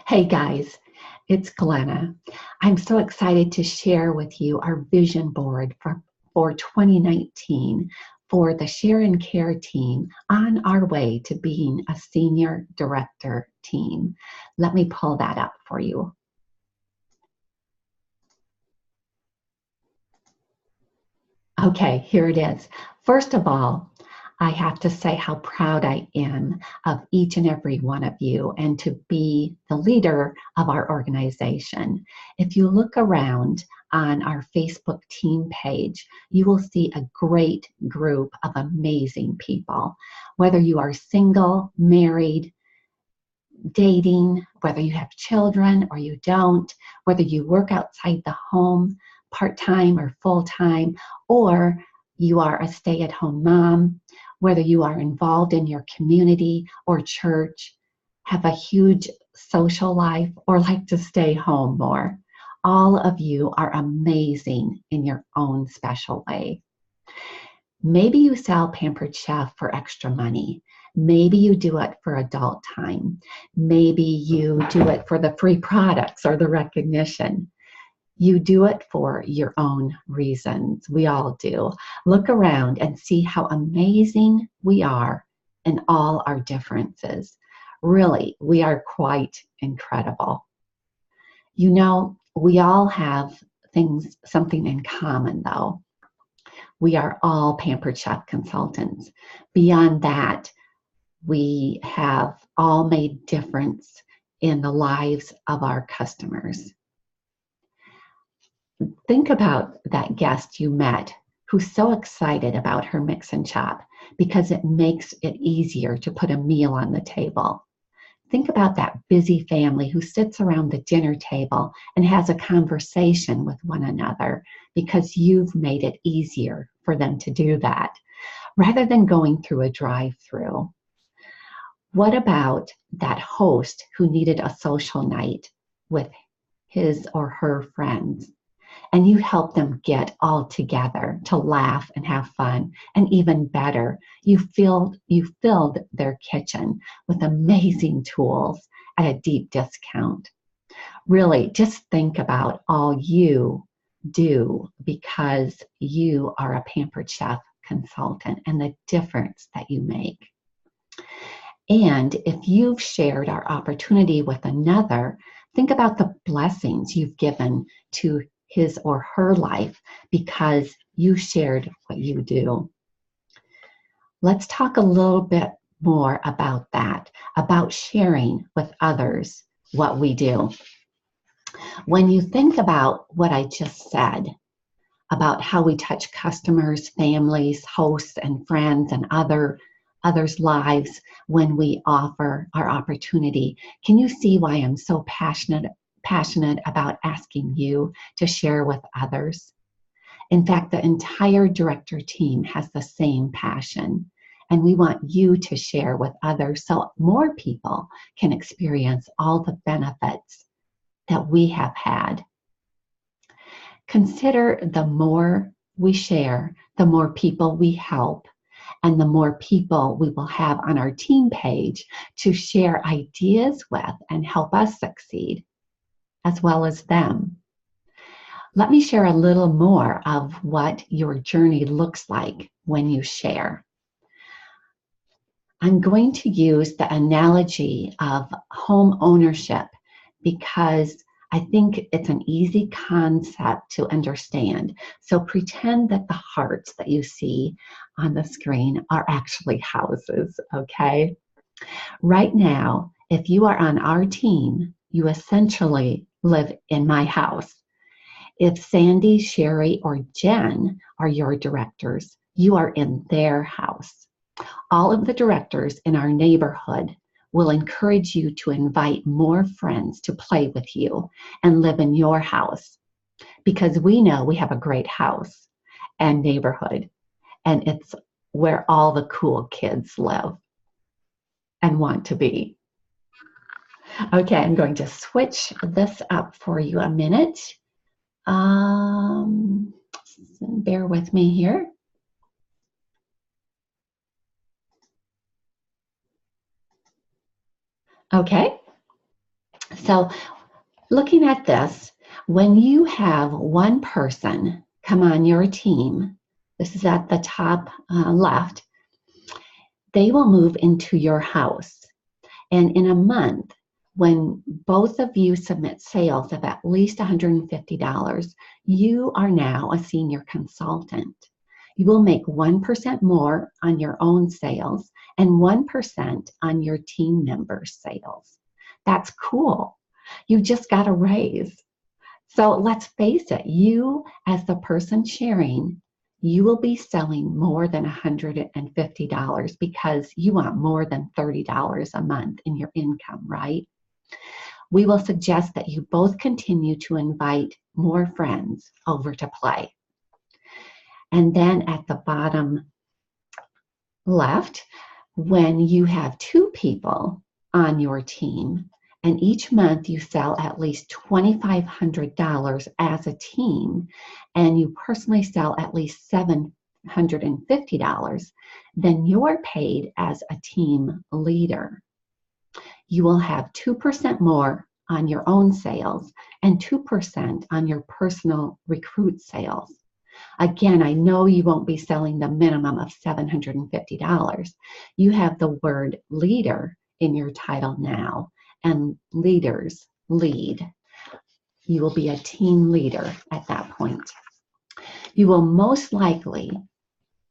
Hey guys, it's Glenna. I'm so excited to share with you our vision board for 2019 for the Share and Care team on our way to being a senior director team. Let me pull that up for you. Okay, here it is. First of all, I have to say how proud I am of each and every one of you and to be the leader of our organization. If you look around on our Facebook team page, you will see a great group of amazing people. Whether you are single, married, dating, whether you have children or you don't, whether you work outside the home, part-time or full-time, or you are a stay-at-home mom, whether you are involved in your community or church, have a huge social life, or like to stay home more. All of you are amazing in your own special way. Maybe you sell Pampered Chef for extra money. Maybe you do it for adult time. Maybe you do it for the free products or the recognition. You do it for your own reasons. We all do. Look around and see how amazing we are in all our differences. Really, we are quite incredible. You know, we all have something in common though. We are all Pampered Chef consultants. Beyond that, we have all made difference in the lives of our customers. Think about that guest you met who's so excited about her mix and chop because it makes it easier to put a meal on the table. Think about that busy family who sits around the dinner table and has a conversation with one another because you've made it easier for them to do that, rather than going through a drive-through. What about that host who needed a social night with his or her friends? And you help them get all together to laugh and have fun. And even better, you filled their kitchen with amazing tools at a deep discount. Really, just think about all you do because you are a Pampered Chef consultant and the difference that you make. And if you've shared our opportunity with another, think about the blessings you've given to his or her life because you shared what you do. Let's talk a little bit more about that, about sharing with others what we do. When you think about what I just said, about how we touch customers, families, hosts, and friends, and others' lives when we offer our opportunity, can you see why I'm so passionate about asking you to share with others? In fact, the entire director team has the same passion, and we want you to share with others so more people can experience all the benefits that we have had. Consider the more we share, the more people we help, and the more people we will have on our team page to share ideas with and help us succeed, as well as them. Let me share a little more of what your journey looks like when you share. I'm going to use the analogy of home ownership because I think it's an easy concept to understand. So pretend that the hearts that you see on the screen are actually houses, okay? Right now, if you are on our team, you essentially live in my house. If Sandy, Sherry, or Jen are your directors, you are in their house. All of the directors in our neighborhood will encourage you to invite more friends to play with you and live in your house because we know we have a great house and neighborhood, and it's where all the cool kids live and want to be. Okay, I'm going to switch this up for you a minute. Bear with me here. Okay, So looking at this, when you have one person come on your team, this is at the top left, they will move into your house. And in a month, when both of you submit sales of at least $150, you are now a senior consultant. You will make 1% more on your own sales and 1% on your team members' sales. That's cool. You just got a raise. So let's face it, you as the person sharing, you will be selling more than $150 because you want more than $30 a month in your income, right? We will suggest that you both continue to invite more friends over to play. And then at the bottom left, when you have 2 people on your team, and each month you sell at least $2,500 as a team, and you personally sell at least $750, then you're paid as a team leader. You will have 2% more on your own sales and 2% on your personal recruit sales. Again, I know you won't be selling the minimum of $750. You have the word leader in your title now, and leaders lead. You will be a team leader at that point. You will most likely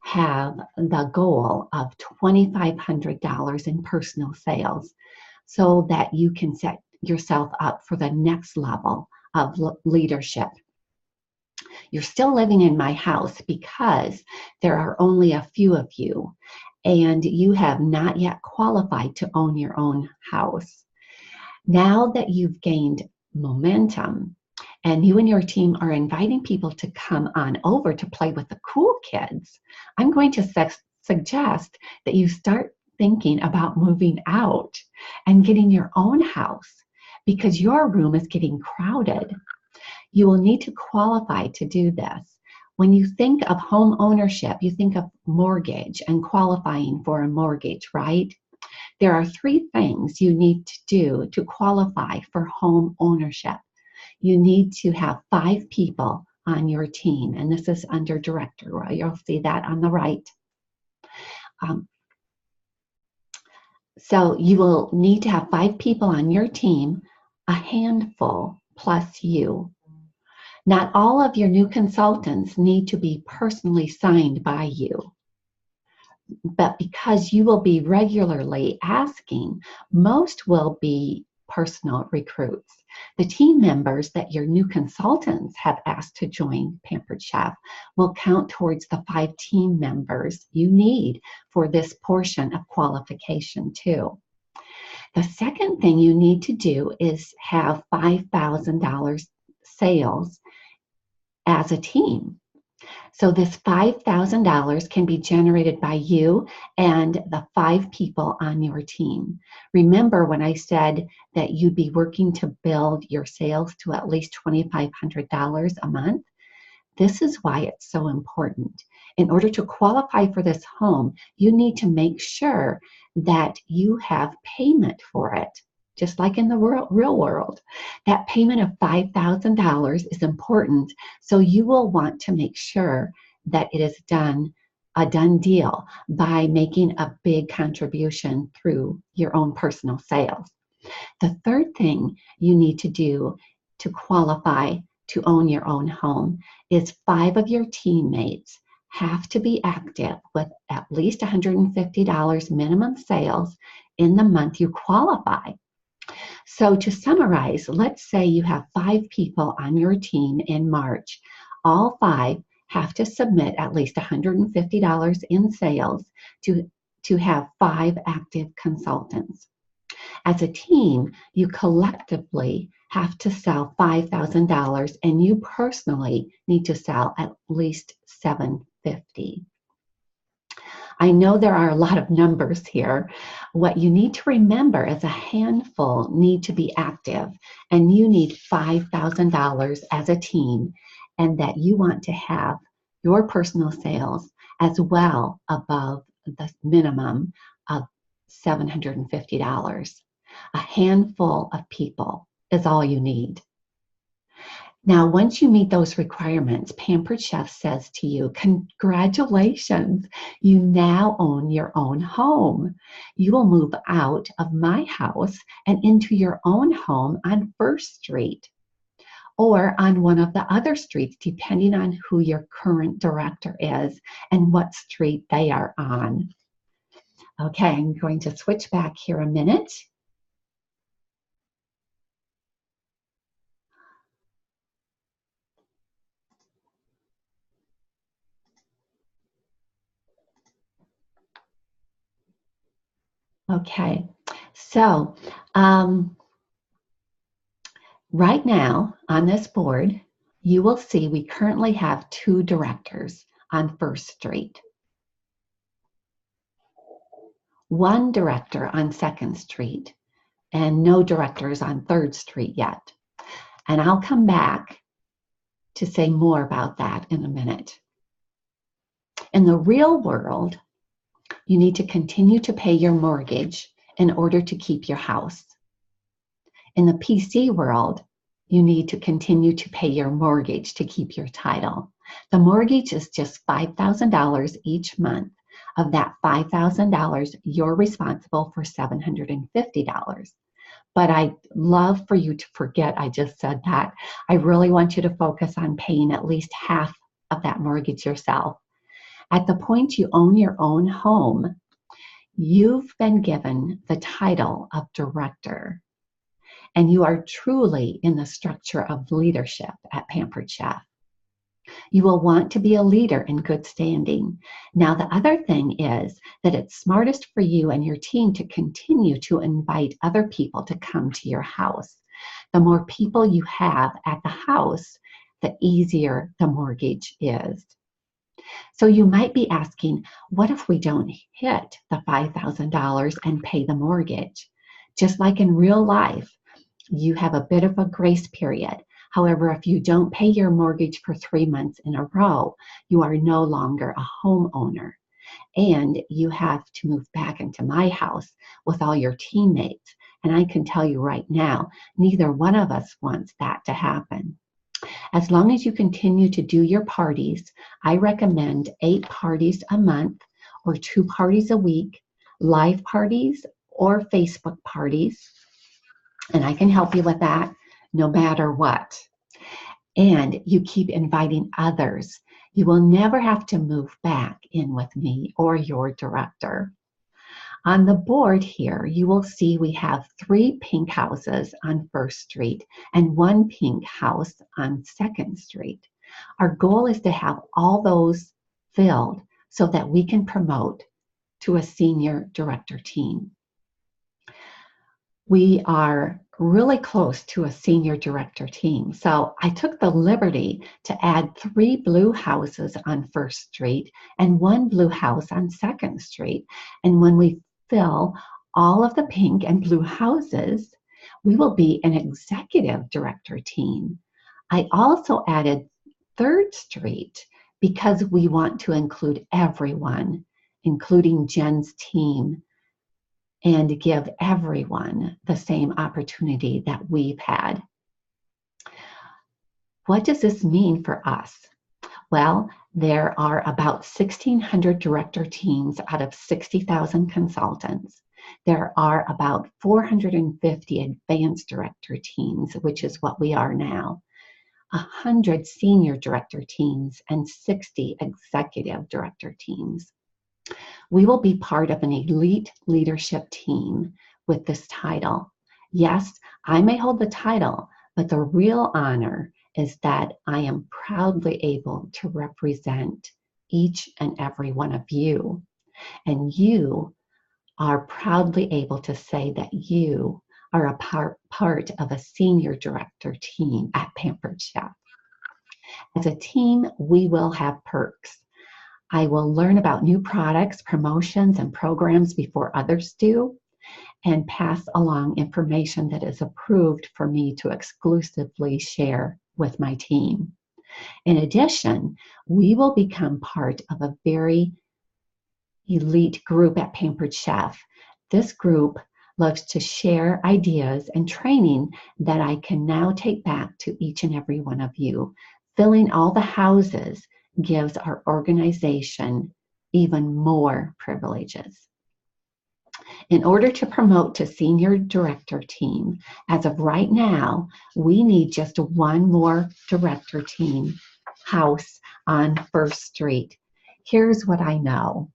have the goal of $2,500 in personal sales so that you can set yourself up for the next level of leadership. You're still living in my house because there are only a few of you, and you have not yet qualified to own your own house. Now that you've gained momentum and you and your team are inviting people to come on over to play with the cool kids, I'm going to suggest that you start thinking about moving out and getting your own house because your room is getting crowded. You will need to qualify to do this. When you think of home ownership, you think of mortgage and qualifying for a mortgage, right? There are 3 things you need to do to qualify for home ownership. You need to have 5 people on your team, and this is under director. You'll see that on the right. So you will need to have 5 people on your team, a handful plus you. Not all of your new consultants need to be personally signed by you, but because you will be regularly asking, most will be personal recruits. The team members that your new consultants have asked to join Pampered Chef will count towards the 5 team members you need for this portion of qualification too. The second thing you need to do is have $5,000 sales as a team. So this $5,000 can be generated by you and the 5 people on your team. Remember when I said that you'd be working to build your sales to at least $2,500 a month? This is why it's so important. In order to qualify for this home, you need to make sure that you have payment for it. Just like in the real world, that payment of $5,000 is important. So you will want to make sure that it is a done deal by making a big contribution through your own personal sales. The third thing you need to do to qualify to own your own home is 5 of your teammates have to be active with at least $150 minimum sales in the month you qualify. So to summarize, let's say you have 5 people on your team in March. All 5 have to submit at least $150 in sales to have 5 active consultants. As a team, you collectively have to sell $5,000 and you personally need to sell at least $750. I know there are a lot of numbers here. What you need to remember is a handful need to be active, and you need $5,000 as a team, and that you want to have your personal sales as well above the minimum of $750. A handful of people is all you need. Now, once you meet those requirements, Pampered Chef says to you, congratulations, you now own your own home. You will move out of my house and into your own home on First Street or on one of the other streets, depending on who your current director is and what street they are on. Okay, I'm going to switch back here a minute. Okay, so right now on this board, you will see we currently have 2 directors on First Street, 1 director on Second Street, and no directors on Third Street yet. And I'll come back to say more about that in a minute. In the real world, you need to continue to pay your mortgage in order to keep your house. In the PC world, you need to continue to pay your mortgage to keep your title. The mortgage is just $5,000 each month. Of that $5,000, you're responsible for $750. But I'd love for you to forget I just said that. I really want you to focus on paying at least half of that mortgage yourself. At the point you own your own home, you've been given the title of director, and you are truly in the structure of leadership at Pampered Chef. You will want to be a leader in good standing. Now, the other thing is that it's smartest for you and your team to continue to invite other people to come to your house. The more people you have at the house, the easier the mortgage is. So you might be asking, what if we don't hit the $5,000 and pay the mortgage? Just like in real life, you have a bit of a grace period. However, if you don't pay your mortgage for 3 months in a row, you are no longer a homeowner. And you have to move back into my house with all your teammates. And I can tell you right now, neither one of us wants that to happen. As long as you continue to do your parties, I recommend 8 parties a month or 2 parties a week, live parties or Facebook parties. And I can help you with that no matter what. And you keep inviting others. You will never have to move back in with me or your director. On the board here, you will see we have 3 pink houses on First Street and 1 pink house on Second Street. Our goal is to have all those filled so that we can promote to a senior director team. We are really close to a senior director team. So I took the liberty to add 3 blue houses on First Street and 1 blue house on Second Street. And when we fill all of the pink and blue houses, we will be an executive director team. I also added Third Street because we want to include everyone, including Jen's team, and give everyone the same opportunity that we've had. What does this mean for us? Well, there are about 1,600 director teams out of 60,000 consultants. There are about 450 advanced director teams, which is what we are now, 100 senior director teams, and 60 executive director teams. We will be part of an elite leadership team with this title. Yes, I may hold the title, but the real honor is that I am proudly able to represent each and every one of you. And you are proudly able to say that you are a part of a senior director team at Pampered Chef. As a team, we will have perks. I will learn about new products, promotions, and programs before others do, and pass along information that is approved for me to exclusively share with my team. In addition, we will become part of a very elite group at Pampered Chef. This group loves to share ideas and training that I can now take back to each and every one of you. Filling all the houses gives our organization even more privileges. In order to promote to senior director team, as of right now, we need just one more director team house on First Street. Here's what I know.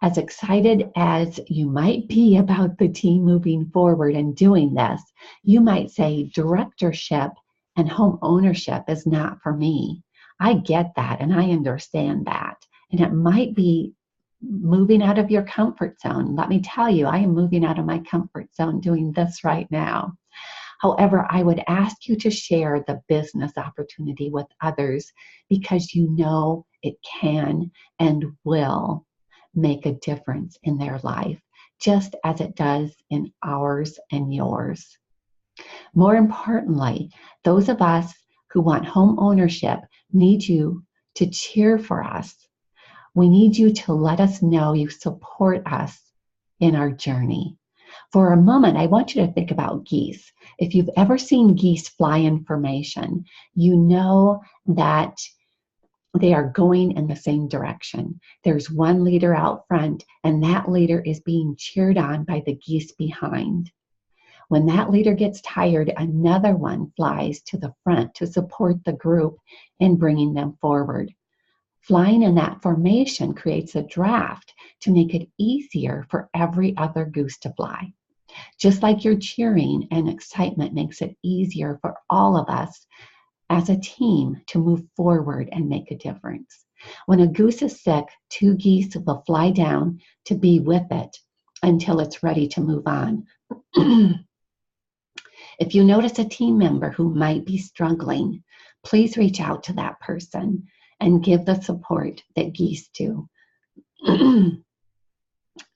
As excited as you might be about the team moving forward and doing this, you might say directorship and home ownership is not for me. I get that and I understand that. And it might be moving out of your comfort zone. Let me tell you, I am moving out of my comfort zone doing this right now. However, I would ask you to share the business opportunity with others because you know it can and will make a difference in their life, just as it does in ours and yours. More importantly, those of us who want home ownership need you to cheer for us. We need you to let us know you support us in our journey. For a moment, I want you to think about geese. If you've ever seen geese fly in formation, you know that they are going in the same direction. There's one leader out front, and that leader is being cheered on by the geese behind. When that leader gets tired, another one flies to the front to support the group in bringing them forward. Flying in that formation creates a draft to make it easier for every other goose to fly. Just like your cheering and excitement makes it easier for all of us as a team to move forward and make a difference. When a goose is sick, 2 geese will fly down to be with it until it's ready to move on. If you notice a team member who might be struggling, please reach out to that person and give the support that geese do.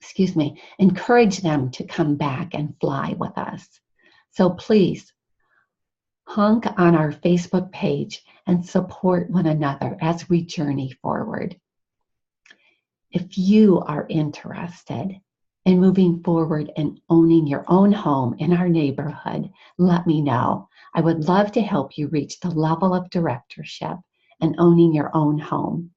Excuse me. Encourage them to come back and fly with us. So please, honk on our Facebook page and support one another as we journey forward. If you are interested in moving forward and owning your own home in our neighborhood, let me know. I would love to help you reach the level of directorship and owning your own home.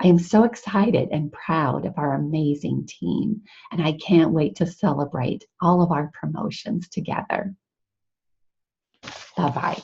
I am so excited and proud of our amazing team, and I can't wait to celebrate all of our promotions together. Bye-bye.